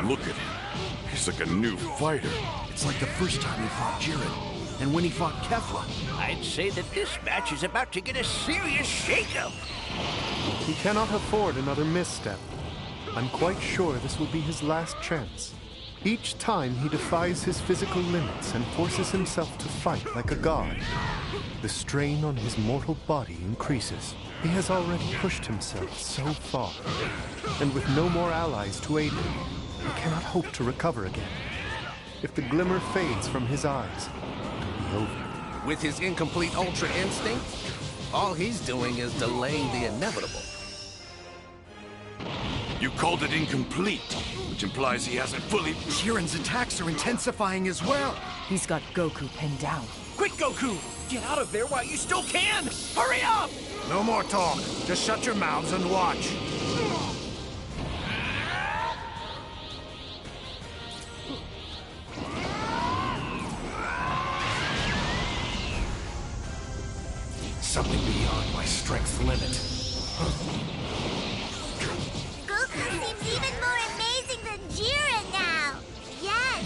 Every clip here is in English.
Look at him. He's like a new fighter. It's like the first time he fought Jiren, and when he fought Kefla. I'd say that this match is about to get a serious shakeup. He cannot afford another misstep. I'm quite sure this will be his last chance. Each time he defies his physical limits and forces himself to fight like a god, the strain on his mortal body increases. He has already pushed himself so far, and with no more allies to aid him, he cannot hope to recover again. If the glimmer fades from his eyes, it'll be over. With his incomplete Ultra Instinct, all he's doing is delaying the inevitable. You called it incomplete, which implies he hasn't fully... Jiren's attacks are intensifying as well. He's got Goku pinned down. Quick, Goku! Get out of there while you still can! Hurry up! No more talk. Just shut your mouths and watch. Something beyond my strength's limit. Goku seems even more amazing than Jiren now. Yes,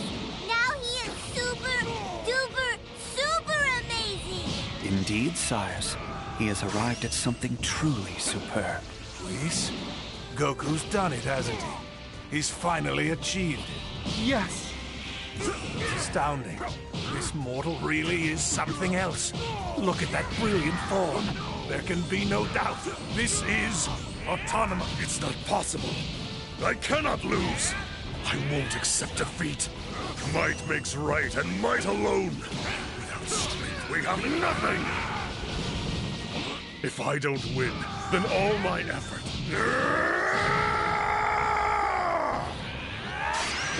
now he is super, duper, super amazing. Indeed, sires. He has arrived at something truly superb. Please? Goku's done it, hasn't he? He's finally achieved it. Yes! It's astounding. This mortal really is something else. Look at that brilliant form. There can be no doubt. This is autonomous. It's not possible. I cannot lose. I won't accept defeat. Might makes right, and might alone. Without strength, we have nothing. If I don't win, then all my effort.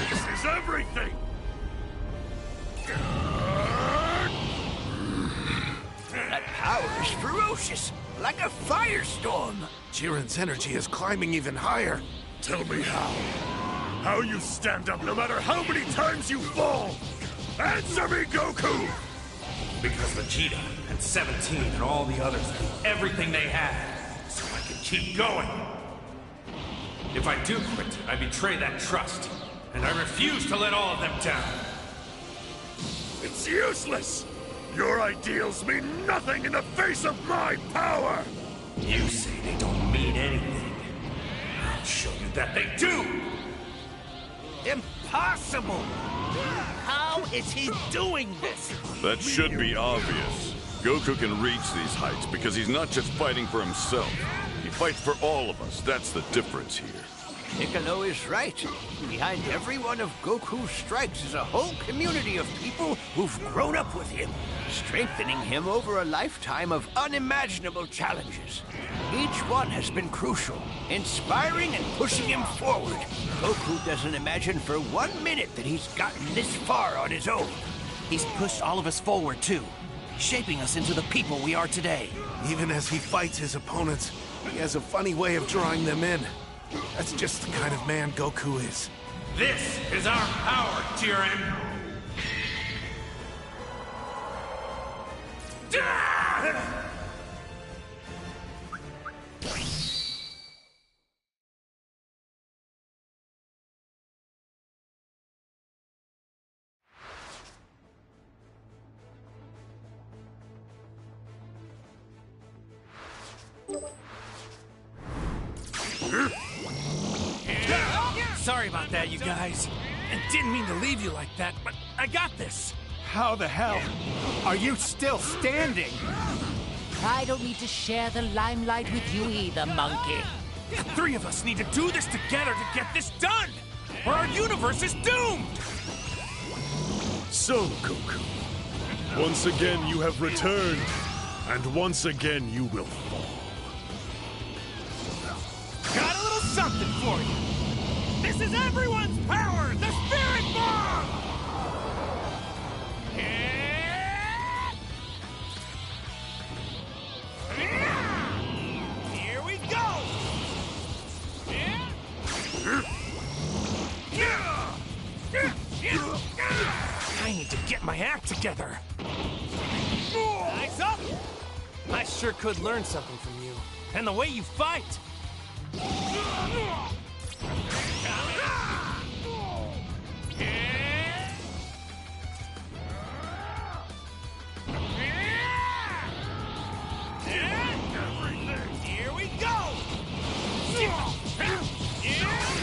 This is everything. That power is ferocious, like a firestorm. Jiren's energy is climbing even higher. Tell me how. How you stand up no matter how many times you fall. Answer me, Goku! Because Vegeta and 17 and all the others have everything they have, so I can keep going. If I do quit, I betray that trust, and I refuse to let all of them down. It's useless! Your ideals mean nothing in the face of my power! You say they don't mean anything. I'll show you that they do! Impossible! How is he doing this? That should be obvious. Goku can reach these heights because he's not just fighting for himself. He fights for all of us. That's the difference here. Piccolo is right. Behind every one of Goku's strikes is a whole community of people who've grown up with him, strengthening him over a lifetime of unimaginable challenges. Each one has been crucial, inspiring and pushing him forward. Goku doesn't imagine for 1 minute that he's gotten this far on his own. He's pushed all of us forward, too, shaping us into the people we are today. Even as he fights his opponents, he has a funny way of drawing them in. That's just the kind of man Goku is. This is our power, Jiren! Sorry about that, you guys. And didn't mean to leave you like that, but I got this. How the hell are you still standing? I don't need to share the limelight with you either, monkey. The three of us need to do this together to get this done, or our universe is doomed! So, Goku, once again you have returned, and once again you will fall. Got a little something for you. This is everyone's power, the Spirit Bomb! Here we go! I need to get my act together. Eyes up! I sure could learn something from you. And the way you fight. Here we go! I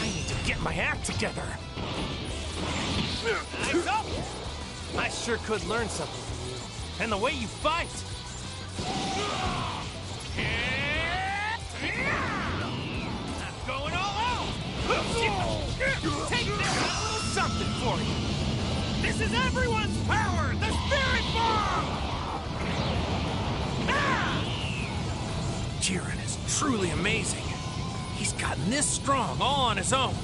need to get my act together. Eyes up! I sure could learn something from you. And the way you fight. I'm going all out! Take this, a little something for you! This is everyone's power! The Spirit Bomb! Jiren is truly amazing. He's gotten this strong all on his own.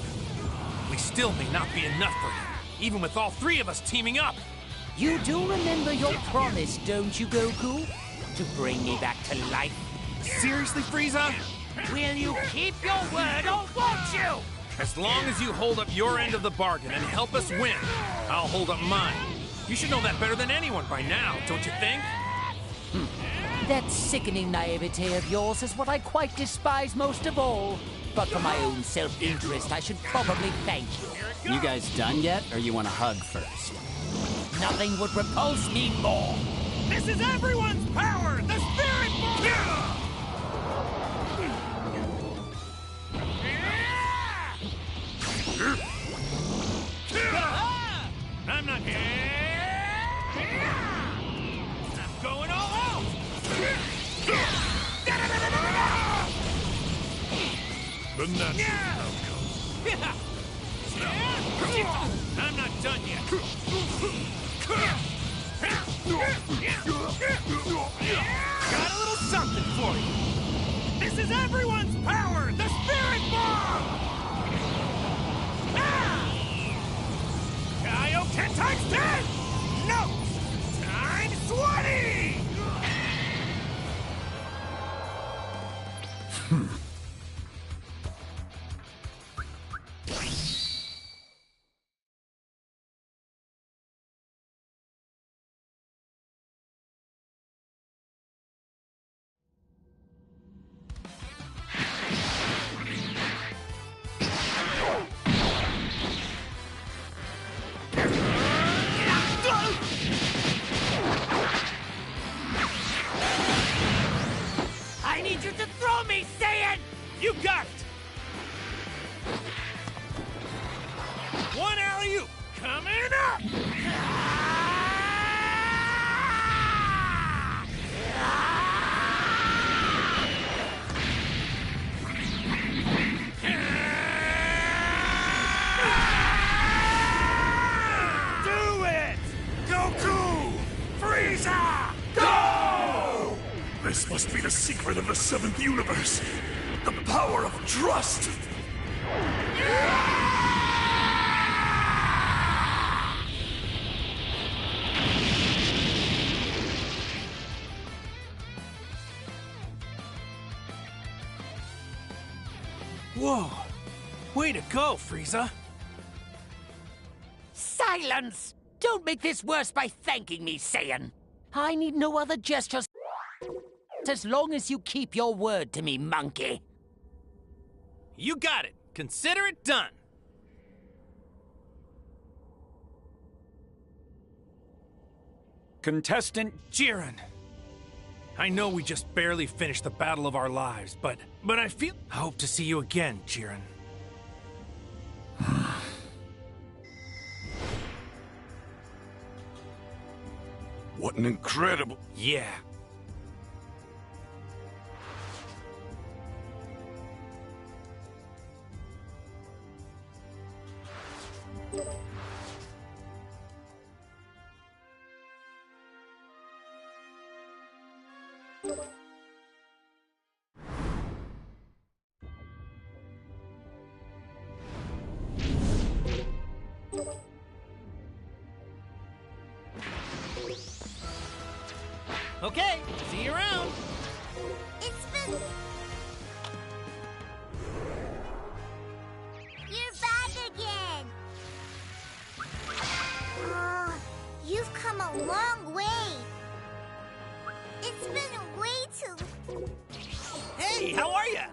We still may not be enough for him, even with all three of us teaming up. You do remember your promise, don't you, Goku? To bring me back to life. Seriously, Frieza? Will you keep your word or won't you? As long as you hold up your end of the bargain and help us win, I'll hold up mine. You should know that better than anyone by now, don't you think? That sickening naivete of yours is what I quite despise most of all. But for my own self-interest, I should probably thank you. You guys done yet, or you want a hug first? Nothing would repulse me more. This is everyone's power! The Spirit Bomb! I'm not... I'm going all out! The natural outcome. I'm not done yet. Got a little something for you. This is everyone's power! The Spirit Bomb! Kaio 10 times 10! No! Times 20! I need you to throw me, Saiyan! You got it! One alley-oop coming up! Do it! Goku! Frieza! Go! This must be the secret of the seventh universe. The power of trust. Whoa! Way to go, Frieza! Silence! Don't make this worse by thanking me, Saiyan. I need no other gestures as long as you keep your word to me, monkey. You got it! Consider it done! Contestant Jiren! I know we just barely finished the battle of our lives, but I hope to see you again, Jiren. What an incredible... Yeah. Okay, see you around. It's been... You're back again. You've come a long way. It's been way too... Hey, how are ya?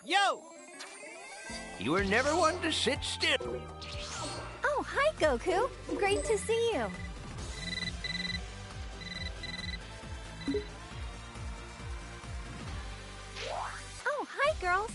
Yo! You were never one to sit still. Oh, hi, Goku. Great to see you. Oh, hi, girls.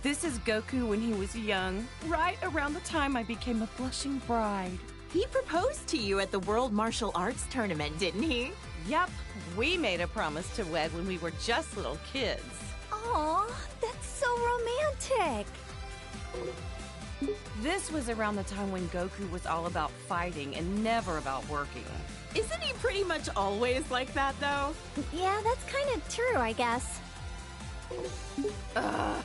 This is Goku when he was young, right around the time I became a blushing bride. He proposed to you at the World Martial Arts Tournament, didn't he? Yep, we made a promise to wed when we were just little kids. Aw, that's so romantic. This was around the time when Goku was all about fighting and never about working. Isn't he pretty much always like that, though? Yeah, that's kind of true, I guess. Ugh.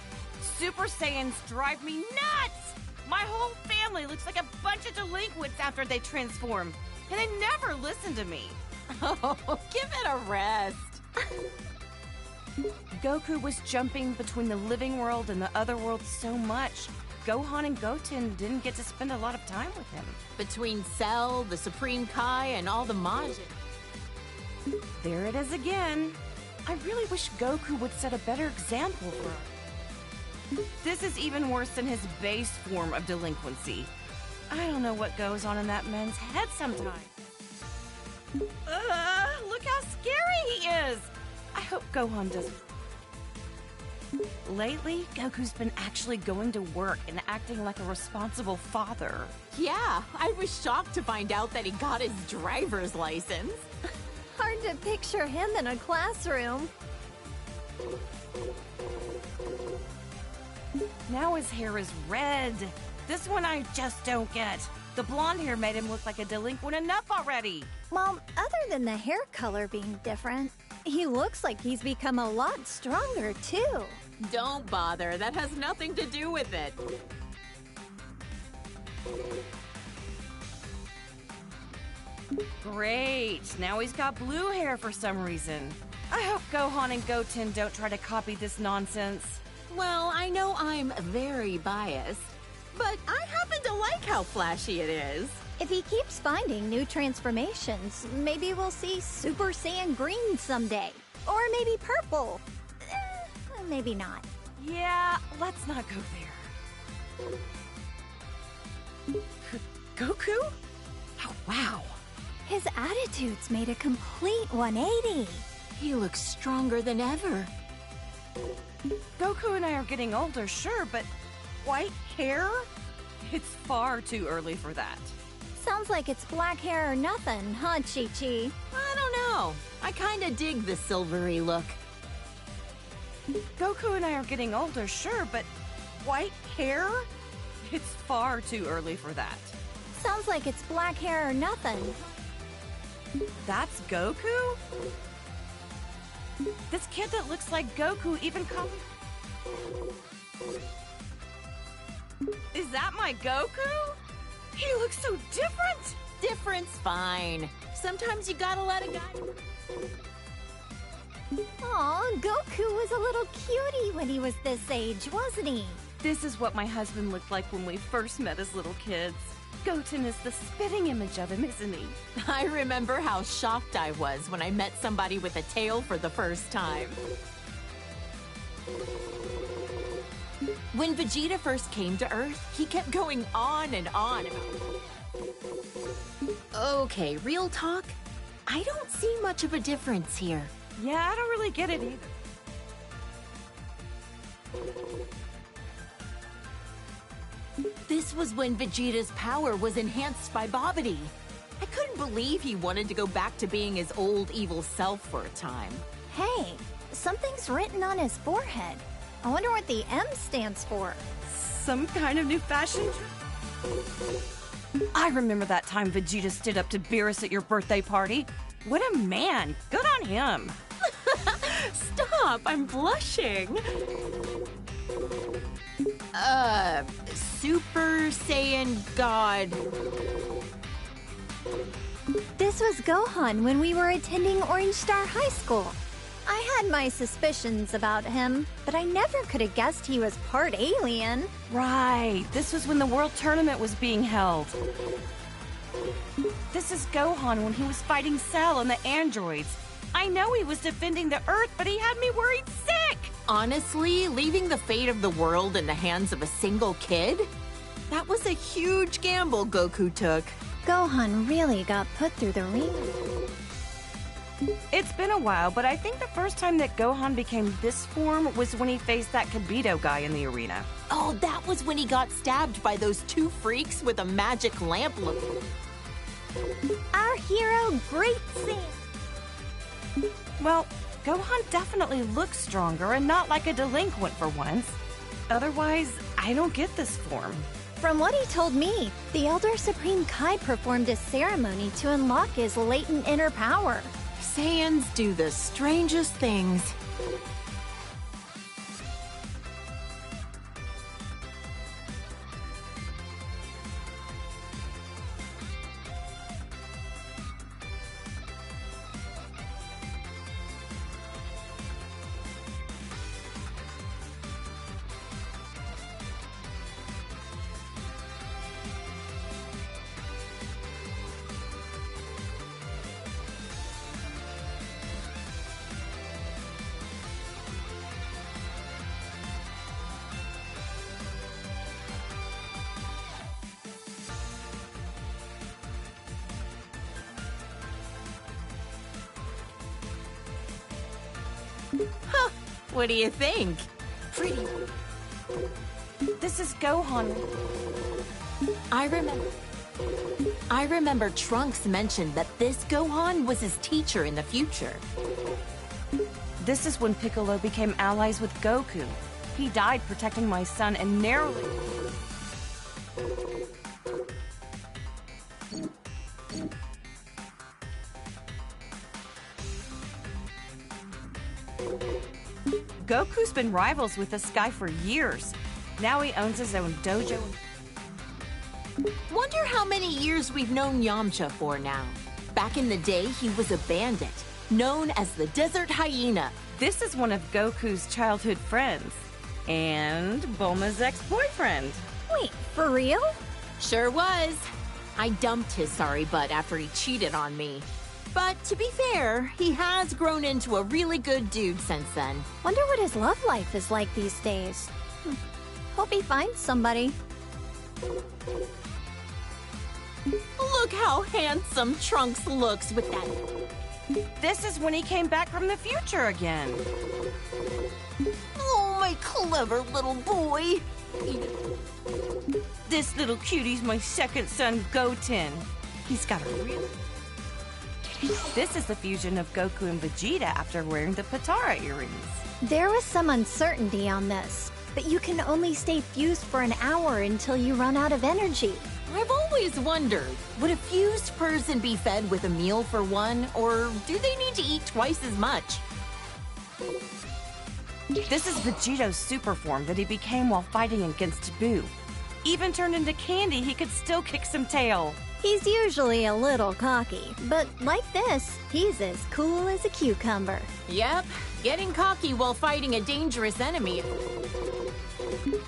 Super Saiyans drive me nuts! My whole family looks like a bunch of delinquents after they transform, and they never listen to me. Oh, give it a rest. Goku was jumping between the living world and the other world so much, Gohan and Goten didn't get to spend a lot of time with him. Between Cell, the Supreme Kai, and all the Majin. There it is again. I really wish Goku would set a better example for us. This is even worse than his base form of delinquency. I don't know what goes on in that man's head sometimes. Look how scary he is! I hope Gohan doesn't. Lately, Goku's been actually going to work and acting like a responsible father. Yeah, I was shocked to find out that he got his driver's license. Hard to picture him in a classroom. Now his hair is red. This one I just don't get. The blonde hair made him look like a delinquent enough already. Well, other than the hair color being different, he looks like he's become a lot stronger, too. Don't bother. That has nothing to do with it. Great. Now he's got blue hair for some reason. I hope Gohan and Goten don't try to copy this nonsense. Well, I know I'm very biased, but I happen to like how flashy it is. If he keeps finding new transformations, maybe we'll see Super Saiyan Green someday. Or maybe purple. Maybe not. Yeah, let's not go there. Goku? Oh, wow. His attitude's made a complete 180. He looks stronger than ever. Goku and I are getting older, sure, but white hair? It's far too early for that. Sounds like it's black hair or nothing, huh, Chi-Chi? I don't know. I kinda dig the silvery look. Goku and I are getting older, sure, but white hair? It's far too early for that. Sounds like it's black hair or nothing. That's Goku? This kid that looks like Goku even Is that my Goku? He looks so different! Different's fine. Sometimes you gotta let a guy... Aw, Goku was a little cutie when he was this age, wasn't he? This is what my husband looked like when we first met as little kids. Goten is the spitting image of him, isn't he? I remember how shocked I was when I met somebody with a tail for the first time. When Vegeta first came to Earth, he kept going on and on about... Okay, real talk? I don't see much of a difference here. Yeah, I don't really get it either. This was when Vegeta's power was enhanced by Babidi. I couldn't believe he wanted to go back to being his old evil self for a time. Hey, something's written on his forehead. I wonder what the M stands for. Some kind of new fashion? I remember that time Vegeta stood up to Beerus at your birthday party. What a man! Good on him! Stop! I'm blushing! Super Saiyan God. This was Gohan when we were attending Orange Star High School. I had my suspicions about him, but I never could have guessed he was part alien. Right, this was when the World Tournament was being held. This is Gohan when he was fighting Cell and the androids. I know he was defending the Earth, but he had me worried sick! Honestly, leaving the fate of the world in the hands of a single kid? That was a huge gamble Goku took. Gohan really got put through the ringer. It's been a while, but I think the first time that Gohan became this form was when he faced that Kibito guy in the arena. Oh, that was when he got stabbed by those two freaks with a magic lamp look. Our hero, Great Saiyan. Well, Gohan definitely looks stronger and not like a delinquent for once. Otherwise, I don't get this form. From what he told me, the Elder Supreme Kai performed a ceremony to unlock his latent inner power. Saiyans do the strangest things. Huh, what do you think? Pretty. This is Gohan. I remember Trunks mentioned that this Gohan was his teacher in the future. This is when Piccolo became allies with Goku. He died protecting my son and narrowly... Goku's been rivals with this guy for years. Now he owns his own dojo. Wonder how many years we've known Yamcha for now. Back in the day, he was a bandit, known as the Desert Hyena. This is one of Goku's childhood friends. And Bulma's ex-boyfriend. Wait, for real? Sure was. I dumped his sorry butt after he cheated on me. But to be fair, he has grown into a really good dude since then. Wonder what his love life is like these days. Hope he finds somebody. Look how handsome Trunks looks with that. This is when he came back from the future again. Oh, my clever little boy. This little cutie's my second son, Goten. He's got a real... This is the fusion of Goku and Vegeta after wearing the Potara earrings. There was some uncertainty on this, but you can only stay fused for an hour until you run out of energy. I've always wondered, would a fused person be fed with a meal for one, or do they need to eat twice as much? This is Vegeto's super form that he became while fighting against Buu. Even turned into candy, he could still kick some tail. He's usually a little cocky, but like this, he's as cool as a cucumber. Yep, getting cocky while fighting a dangerous enemy.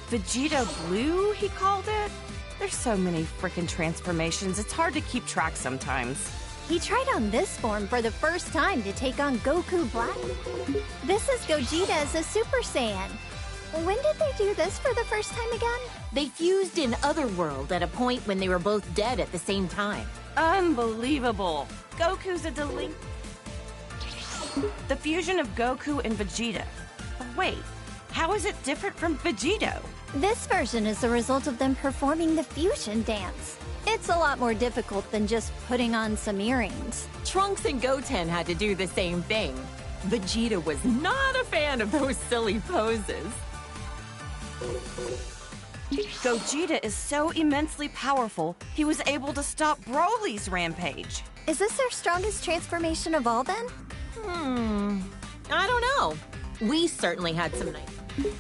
Vegeta Blue, he called it? There's so many frickin' transformations, it's hard to keep track sometimes. He tried on this form for the first time to take on Goku Black. This is Gogeta as a Super Saiyan. When did they do this for the first time again? They fused in Otherworld at a point when they were both dead at the same time. Unbelievable. Goku's a delinquent. The fusion of Goku and Vegeta. Wait, how is it different from Vegito? This version is the result of them performing the fusion dance. It's a lot more difficult than just putting on some earrings. Trunks and Goten had to do the same thing. Vegeta was not a fan of those silly poses. Gogeta is so immensely powerful, he was able to stop Broly's rampage. Is this their strongest transformation of all then? I don't know. We certainly had some nights.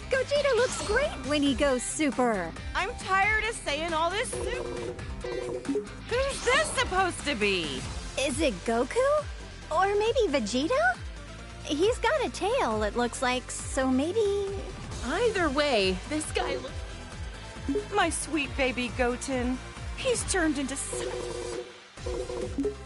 Gogeta looks great when he goes super. I'm tired of saying all this soup. Who's this supposed to be? Is it Goku? Or maybe Vegeta? He's got a tail, it looks like, so maybe... Either way, this guy looks... My sweet baby Goten. He's turned into...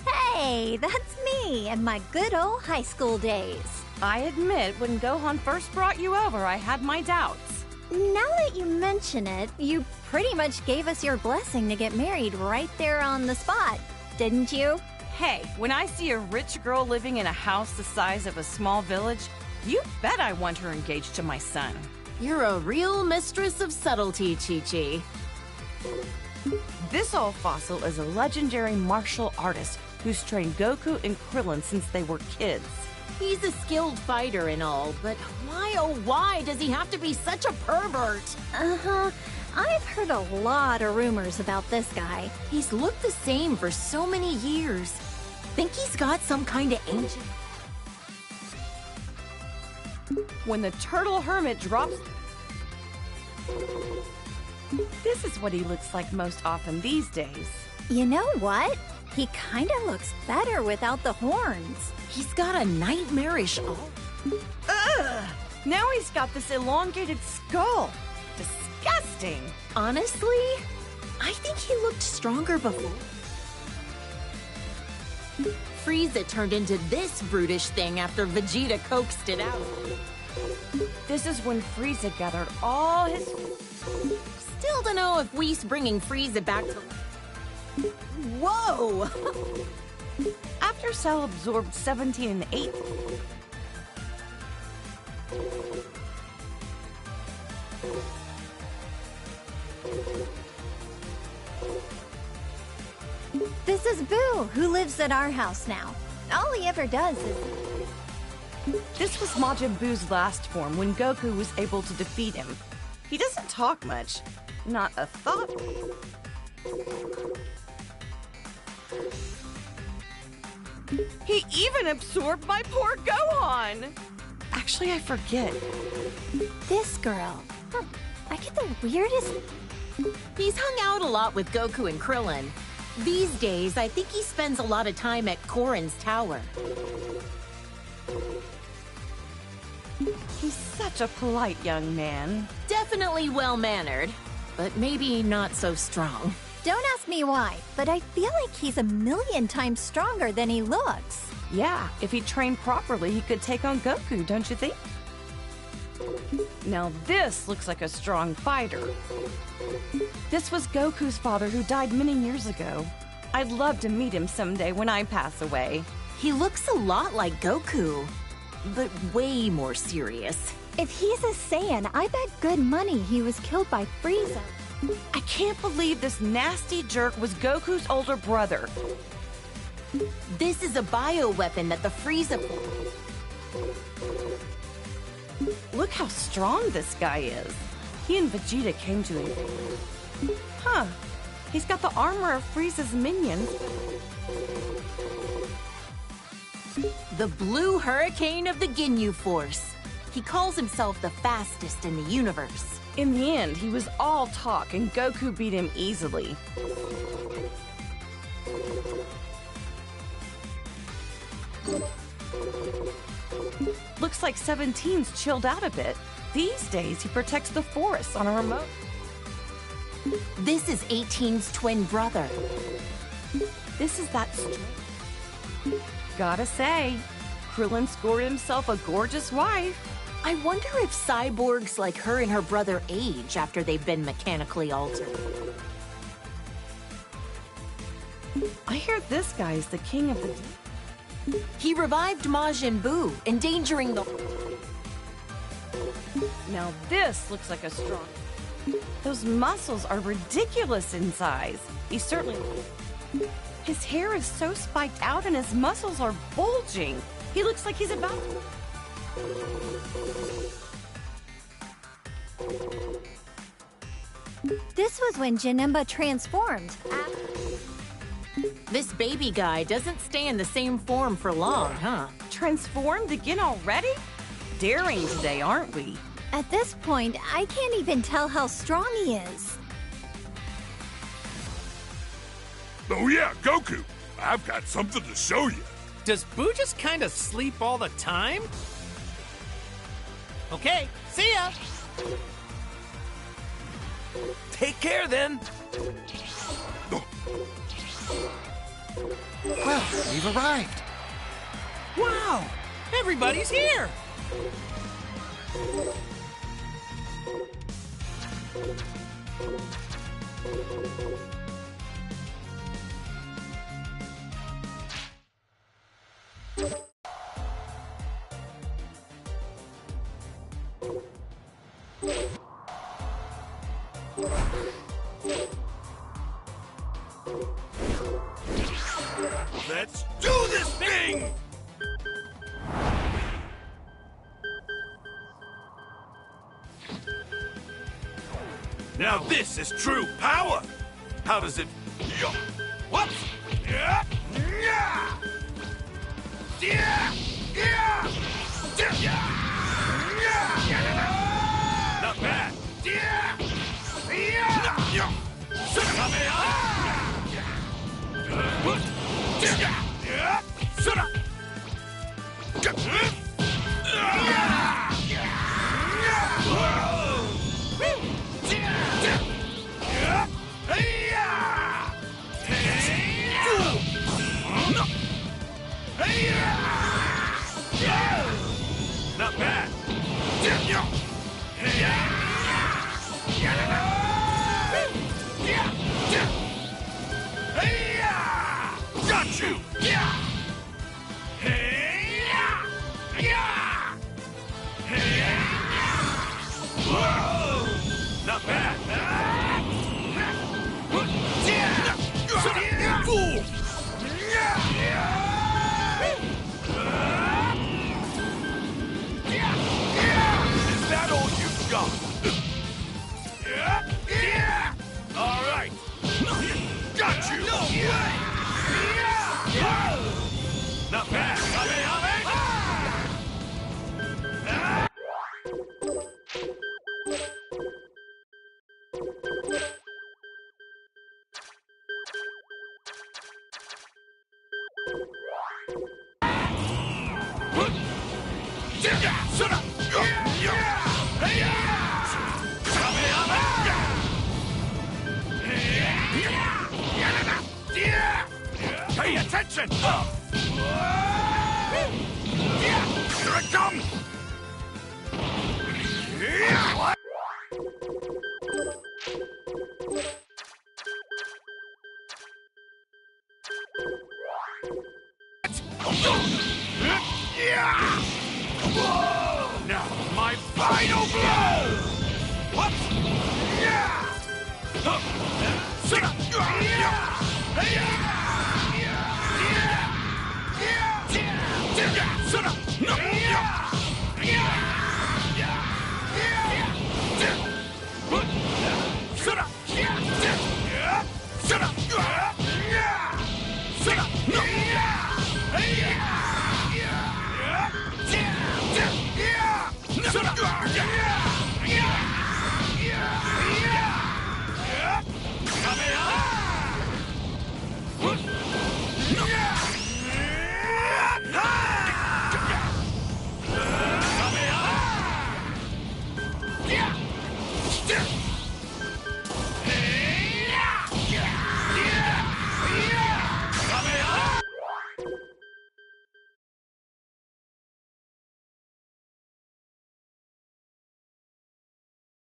Hey, that's me and my good old high school days. I admit, when Gohan first brought you over, I had my doubts. Now that you mention it, you pretty much gave us your blessing to get married right there on the spot, didn't you? Hey, when I see a rich girl living in a house the size of a small village, you bet I want her engaged to my son. You're a real mistress of subtlety, Chi-Chi. This old fossil is a legendary martial artist who's trained Goku and Krillin since they were kids. He's a skilled fighter and all, but why oh why does he have to be such a pervert? Uh-huh. I've heard a lot of rumors about this guy. He's looked the same for so many years. Think he's got some kind of ancient... When the turtle hermit drops... This is what he looks like most often these days. You know what? He kinda looks better without the horns. He's got a nightmarish... Ugh! Now he's got this elongated skull. Disgusting. Honestly, I think he looked stronger before. Frieza turned into this brutish thing after Vegeta coaxed it out. This is when Frieza gathered all his... Still don't know if Whis bringing Frieza back to... Whoa! After Cell absorbed 17 and 8... This is Boo, who lives at our house now. All he ever does is... This was Majin Buu's last form when Goku was able to defeat him. He doesn't talk much. Not a thought. He even absorbed my poor Gohan! Actually, I forget. This girl. I get the weirdest... He's hung out a lot with Goku and Krillin. These days, I think he spends a lot of time at Korin's tower. He's such a polite young man. Definitely well-mannered, but maybe not so strong. Don't ask me why, but I feel like he's a million times stronger than he looks. Yeah, if he trained properly, he could take on Goku, don't you think? Now this looks like a strong fighter. This was Goku's father who died many years ago. I'd love to meet him someday when I pass away. He looks a lot like Goku, but way more serious. If he's a Saiyan, I bet good money he was killed by Frieza. I can't believe this nasty jerk was Goku's older brother. This is a bioweapon that the Frieza... Look how strong this guy is. He and Vegeta came to him. Huh. He's got the armor of Frieza's minions. The Blue Hurricane of the Ginyu Force. He calls himself the fastest in the universe. In the end, he was all talk and Goku beat him easily. Looks like 17's chilled out a bit. These days, he protects the forest on a remote. This is 18's twin brother. This is that Gotta say, Krillin scored himself a gorgeous wife. I wonder if cyborgs like her and her brother age after they've been mechanically altered. I hear this guy is the king of the... He revived Majin Buu, endangering the... Now this looks like a strong... Those muscles are ridiculous in size. He certainly... His hair is so spiked out and his muscles are bulging. He looks like he's about... This was when Janemba transformed. This baby guy doesn't stay in the same form for long, huh? Transformed again already? Daring today, aren't we? At this point, I can't even tell how strong he is. Oh yeah, Goku! I've got something to show you. Does Boo just kind of sleep all the time? Okay, see ya! Take care, then. Well, we've arrived. Wow! Everybody's here! Let's do this thing! Now this is true power! How does it... What? Yeah! Yeah! Yeah! Yeah! Yeah! Not bad! Yeah! Yeah! Not bad! Got you! Not bad! Fool! Is that all you've got? All right! Got you! No way! Not bad! Pay attention! Here it comes! Now, my final blow! What? Sit up! Sit up! No! Sit up! Sit up! Sit up! No! Sit up! Yeah!